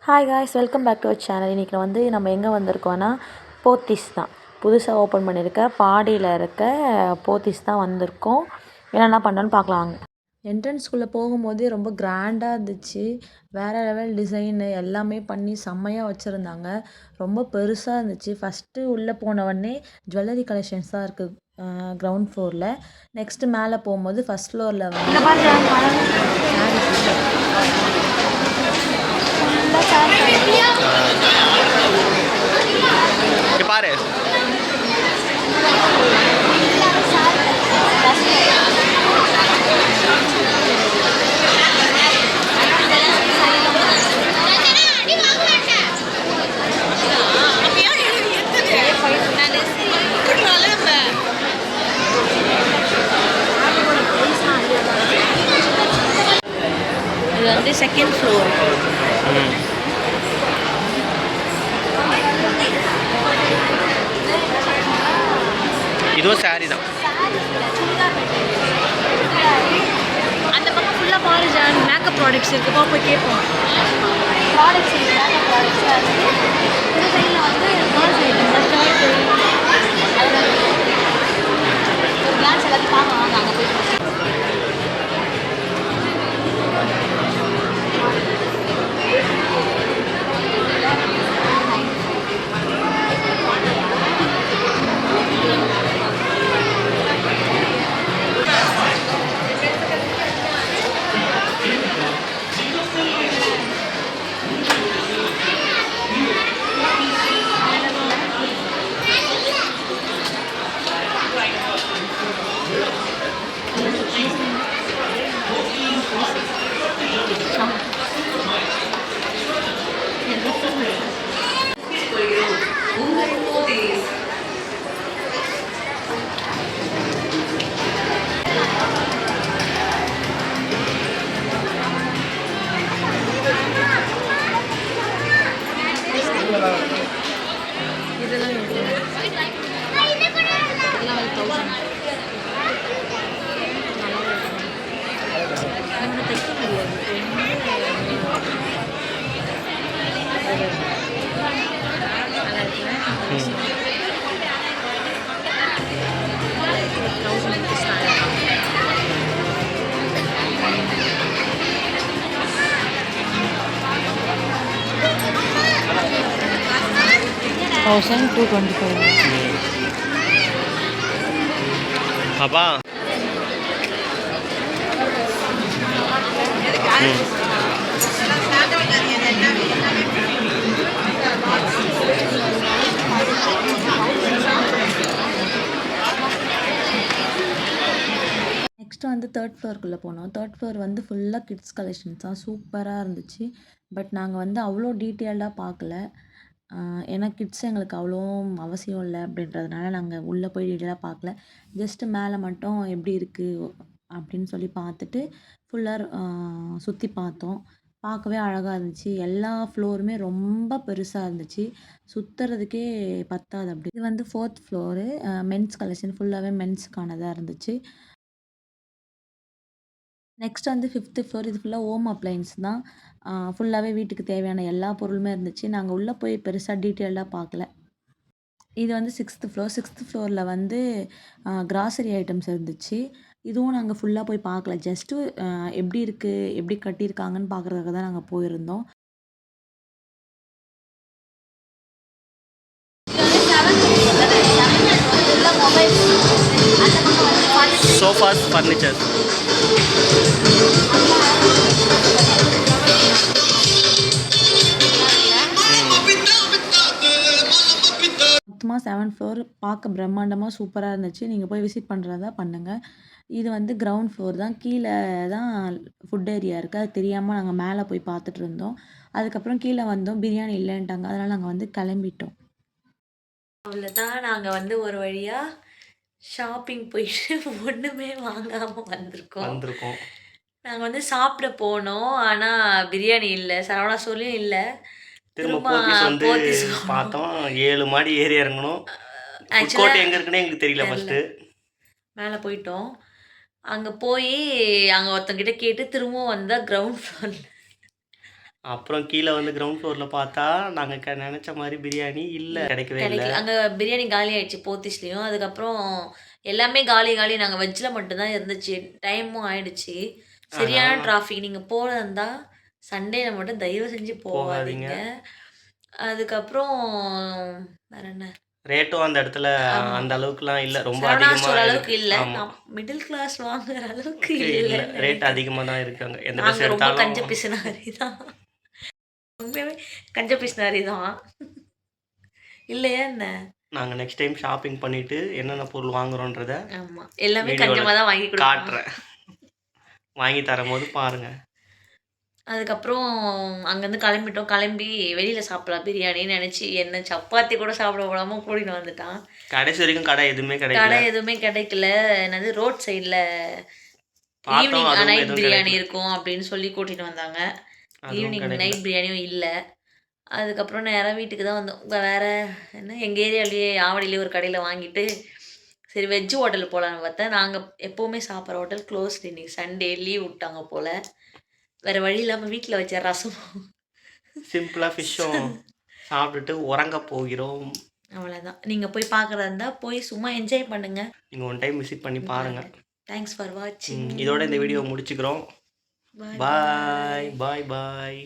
Hi guys, welcome back to our channel. இன்றைக்கி வந்து நம்ம எங்கே வந்திருக்கோன்னா போத்தீஸ் தான். புதுசாக ஓப்பன் பண்ணியிருக்க பாடியில் இருக்க போத்தீஸ் தான் வந்திருக்கோம். என்னென்ன பண்ணோன்னு பார்க்கலாம். என்ட்ரன்ஸ்குள்ளே போகும்போதே ரொம்ப கிராண்டாக இருந்துச்சு. வேறு லெவல் டிசைனு எல்லாமே பண்ணி செம்மையாக வச்சுருந்தாங்க. ரொம்ப பெருசாக இருந்துச்சு. ஃபஸ்ட்டு உள்ளே போனவொடனே ஜுவல்லரி கலெக்ஷன்ஸ் தான் இருக்குது கிரவுண்ட் ஃப்ளோரில். நெக்ஸ்ட்டு மேலே போகும்போது ஃபஸ்ட் ஃப்ளோரில் வந்து பாரு இது வந்து செகண்ட் ஃப்ளோர். இதுவும் சாரி தான். அந்த பக்கம் ஃபுல்லாக பாருஜான் மேக்கப் ப்ராடக்ட்ஸ் இருக்குப்பா, போய் கேட்போம். ப்ராடக்ட்ஸ் மேக்கப் ப்ராடக்ட்ஸ் இந்த சைடில் வந்து கேர்ள்ஸ் ஐட்டம் அதில் ஒரு கிளான்ஸ் எல்லாத்தையும் பார்க்க வாங்க. அங்கே போய் அப்பா நெக்ஸ்ட்டு வந்து தேர்ட் ஃப்ளோருக்குள்ளே போனோம். தேர்ட் ஃப்ளோர் வந்து ஃபுல்லாக கிட்ஸ் கலெக்ஷன்ஸ் தான். சூப்பராக இருந்துச்சு. பட் நாங்கள் வந்து அவ்வளோ டீட்டெயில்டாக பார்க்கல. ஏன்னா கிட்ஸ் எங்களுக்கு அவ்வளோவும் அவசியம் இல்லை அப்படின்றதுனால நாங்கள் உள்ளே போய் டீட்டெயிலாக பார்க்கல. ஜஸ்ட்டு மேலே மட்டும் எப்படி இருக்குது அப்படின்னு சொல்லி பார்த்துட்டு ஃபுல்லாக சுற்றி பார்த்தோம். பார்க்கவே அழகாக இருந்துச்சு. எல்லா ஃப்ளோருமே ரொம்ப பெருசாக இருந்துச்சு. சுற்றுறதுக்கே பத்தாது அப்படி. இது வந்து 4th ஃப்ளோரு. மென்ஸ் கலெக்ஷன் ஃபுல்லாகவே மென்ஸுக்கானதாக இருந்துச்சு. நெக்ஸ்ட் வந்து 5th ஃப்ளோர். இது ஃபுல்லாக ஹோம் அப்ளையன்ஸ் தான். ஃபுல்லாகவே வீட்டுக்கு தேவையான எல்லா பொருளுமே இருந்துச்சு. நாங்கள் உள்ளே போய் பெருசாக டீட்டெயில்டாக பார்க்கல. இது வந்து 6th ஃப்ளோர். 6th ஃப்ளோரில் வந்து கிராசரி ஐட்டம்ஸ் இருந்துச்சு. இதுவும் நாங்கள் ஃபுல்லாக போய் பார்க்கல. ஜஸ்ட்டு எப்படி இருக்குது, எப்படி கட்டியிருக்காங்கன்னு பார்க்குறதுக்காக தான் நாங்கள் போயிருந்தோம். Sofas, furniture. மொத்தமாக 7th ஃப்ளோர் பார்க்க பிரம்மாண்டமாக சூப்பராக இருந்துச்சு. நீங்கள் போய் விசிட் பண்ணுறதா பண்ணுங்கள். இது வந்து கிரவுண்ட் ஃப்ளோர் தான். கீழே தான் ஃபுட் ஏரியா இருக்குது. அது தெரியாமல் நாங்கள் மேலே போய் பார்த்துட்டு இருந்தோம். அதுக்கப்புறம் கீழே வந்தோம். பிரியாணி இல்லைன்ட்டாங்க. அதனால் நாங்கள் வந்து கிளம்பிட்டோம். அவ்வளோதான். நாங்கள் வந்து ஒரு வழியாக ஷாப்பிங் போயிட்டு ஒன்றுமே வாங்காமல் வந்திருக்கோம். நாங்கள் வந்து சாப்பிட போனோம். ஆனால் பிரியாணி இல்லை, சரவணா ஸ்டோர்லையும் இல்லை. திரும்ப போத்தீஸ் வந்து பார்த்தோம். 7 மாடி ஏறி இறங்கணும். கோட்டை எங்கே இருக்குன்னே எங்களுக்கு தெரியல. ஃபஸ்ட்டு மேலே போயிட்டோம். அங்கே போய் அங்கே ஒருத்தங்கிட்ட கேட்டு திரும்பவும் வந்தால் கிரவுண்ட் ஃப்ளோரில் அப்புறம் கீழ வந்து கிரவுண்ட் ஃப்ளோர்ல பார்த்தா, நாங்க நெனச்ச மாரி பிரியாணி இல்ல. கிடைக்கவே இல்ல. கிடைக்கல. அங்க பிரியாணி காலி ஆயிடுச்சு போத்தீஸ்லயும். அதுக்கப்புறம் எல்லாமே காலி காலி. நாங்க வெஜ்ல மட்டும் தான் இருந்துச்சு. டைமும் ஆயிடுச்சு. சரியான அதனால டிராஃபிக். நீங்க போறதா இருந்தா, சண்டேல மட்டும் தயவு செஞ்சு போகாதீங்க. போகாதீங்க. அதுக்கப்புறம் வேற என்ன? ரேட்டும் அந்த இடத்துல ஆமா. அந்த அளவுக்குலாம் இல்ல. ரொம்ப சரவணா அதிகமா ஸ்டோர் அளவுக்கு இருக்கு. இல்ல. ஆமா. மிடில் கிளாஸ் வாங்குற அளவுக்கு ஓகே இல்ல. இல்லன்னு ரேட் நெனைக்கிறேன். அதிகமா தான் இருக்கு அங்க. எந்த ட்ரெஸ் நாங்க ரொம்ப எடுத்தாலும் கஞ்ச பிசுனாரி தான். உண்மையாவே கஞ்ச பிசுனாரி தான். இல்லையா என்ன? நாங்க நெக்ஸ்ட் டைம் ஷாப்பிங் பண்ணிட்டு என்னென்ன பொருள் வாங்குறோன்றத ஆமா. எல்லாமே வீடியோல கஞ்சமா தான் வாங்கி குடுப்போம். காட்டுறேன். வாங்கி தரும்போது பாருங்க. அதுக்கப்புறம் அங்கேருந்து கிளம்பிட்டோம். கிளம்பி வெளியில சாப்பிடலாம் பிரியாணின்னு நெனச்சு, என்ன சப்பாத்தி கூட சாப்பிட விடாம கூட்டிட்டு வந்துட்டான். கடைசி வரைக்கும் கடை எதுவுமே கிடைக்கல. கடை எதுவுமே கிடைக்கல. என்னது ரோட் சைடுல பார்த்தோம் ஈவினிங் அதுவும் நைட் எதுவும் பிரியாணி கிடைக்கல. இருக்கும் அப்படின்னு சொல்லி கூட்டிட்டு வந்தாங்க. அதுவும் ஈவினிங் கிடைக்கல. நைட் பிரியாணியும் இல்ல. அதுக்கப்புறம் நேரா வீட்டுக்கு தான் வந்தோம். வேற என்ன எங்க ஏரியாலயே ஆவடியிலேயே ஒரு கடையில வாங்கிட்டு, சரி வெஜ் ஹோட்டல் போலான்னு பார்த்தேன். நாங்க எப்பவுமே சாப்பிடுற ஹோட்டல் க்ளோஸ்டு இன்னைக்கு சண்டே லீவ் விட்டாங்க போல. வேற வழி இல்லாம வீட்ல வச்ச ரசமும் சிம்பிளா ஃபிஷ்ஷும் சாப்பிட்டுட்டு உறங்க போகிறோம். அவ்வளோதான். நீங்க போய் பார்க்குறதா இருந்தா, போய் சும்மா என்ஜாய் பண்ணுங்க. நீங்க ஒன் டைம் விசிட் பண்ணி பாருங்க. தேங்க்ஸ் ஃபார் வாட்சிங். இதோட இந்த வீடியோவ முடிச்சுக்கிறோம். பாய் பாய். பாய். பாய் பாய்.